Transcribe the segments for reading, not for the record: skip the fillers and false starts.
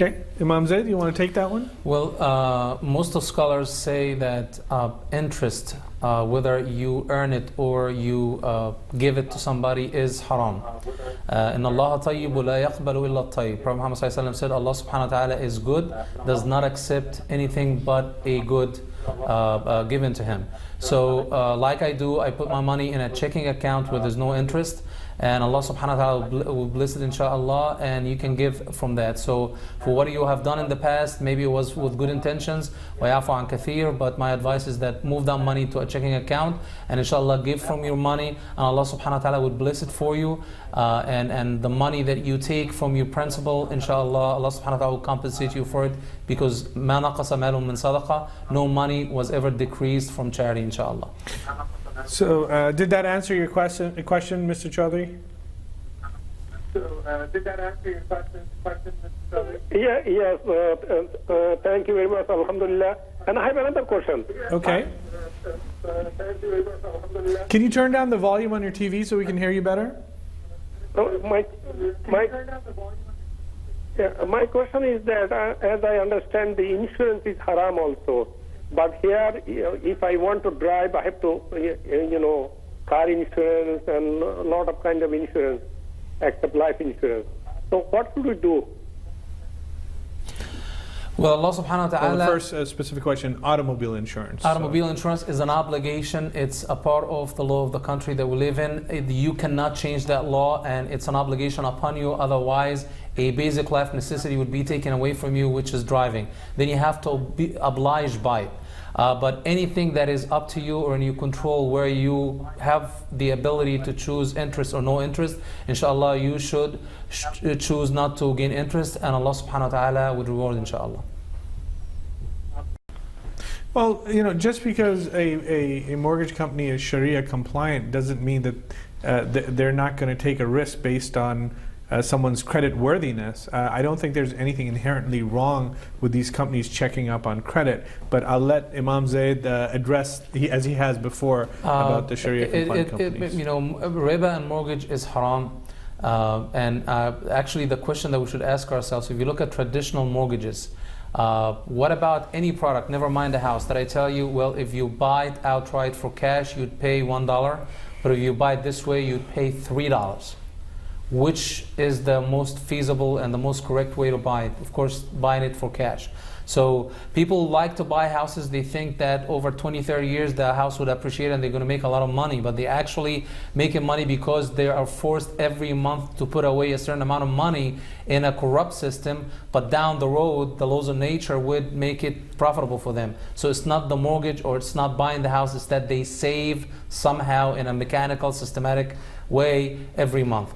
Okay, Imam Zayed, you want to take that one? Well, most of scholars say that interest, whether you earn it or you give it to somebody, is haram. إن الله طيب ولا يقبل إلا الطيب. Prophet Muhammad ﷺ said, Allah subhanahu wa ta'ala is good, does not accept anything but a good given to him. So like I do, I put my money in a checking account where there's no interest, and Allah subhanahu wa ta'ala will bless it inshallah, and you can give from that. So for what you have done in the past, maybe it was with good intentions, وَيَعْفُ عَنْ كَثِيرٍ, but my advice is that move that money to a checking account and inshallah give from your money, and Allah subhanahu wa ta'ala would bless it for you, and the money that you take from your principal, inshallah Allah subhanahu wa ta'ala will compensate you for it, because مَا نَقَصَ مَالٌ مِّن صَدَقَةٍ, no money was ever decreased from charity inshallah. So did that answer your question, Mr. Chaudhry? Did that answer your question, Mr. Chaudhry? Yes. Thank you very much. Alhamdulillah. And I have another question. Okay. Thank you very much. Alhamdulillah. Can you turn down the volume on your TV so we can hear you better? My question is that, as I understand, the insurance is haram also. But here, if I want to drive, I have to, car insurance and a lot of kind of insurance, except life insurance. So what should we do? Well, Allah subhanahu wa ta'ala... Well, the first specific question, automobile insurance. Automobile insurance is an obligation. It's a part of the law of the country that we live in. You cannot change that law, and it's an obligation upon you. Otherwise, a basic life necessity would be taken away from you, which is driving. Then you have to be obliged by it. But anything that is up to you or in your control, where you have the ability to choose interest or no interest, inshallah you should choose not to gain interest, and Allah subhanahu wa ta'ala would reward inshallah. Well, just because a mortgage company is Sharia compliant doesn't mean that they're not going to take a risk based on someone's credit worthiness. I don't think there's anything inherently wrong with these companies checking up on credit, but I'll let Imam Zayed address, as he has before, about the Sharia compliant companies. Reba and mortgage is haram. And actually the question that we should ask ourselves, if you look at traditional mortgages, what about any product, never mind the house, that I tell you, well, if you buy it outright for cash, you'd pay $1, but if you buy it this way, you'd pay $3. Which is the most feasible and the most correct way to buy it? Of course, buying it for cash. So people like to buy houses, they think that over 20, 30 years the house would appreciate and they're going to make a lot of money, but they actually making money because they are forced every month to put away a certain amount of money in a corrupt system, but down the road the laws of nature would make it profitable for them. So it's not the mortgage or it's not buying the house, it's that they save somehow in a mechanical, systematic way every month.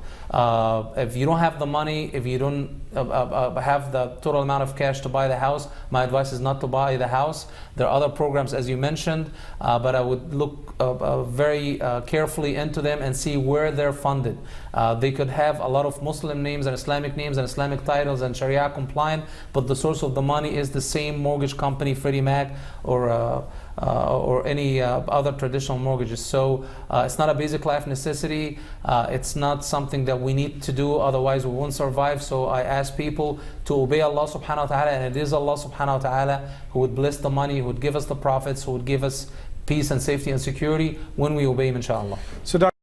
If you don't have the money, if you don't have the total amount of cash to buy the house, my advice is not to buy the house. There are other programs as you mentioned, but I would look very carefully into them and see where they're funded. They could have a lot of Muslim names and Islamic titles and Sharia compliant, but the source of the money is the same mortgage company, Freddie Mac or any other traditional mortgages. So it's not a basic life necessity. It's not something that we need to do, otherwise we won't survive. So I ask people to obey Allah subhanahu wa ta'ala, and it is Allah subhanahu wa ta'ala who would bless the money, who would give us the profits, who would give us peace and safety and security when we obey him inshallah. So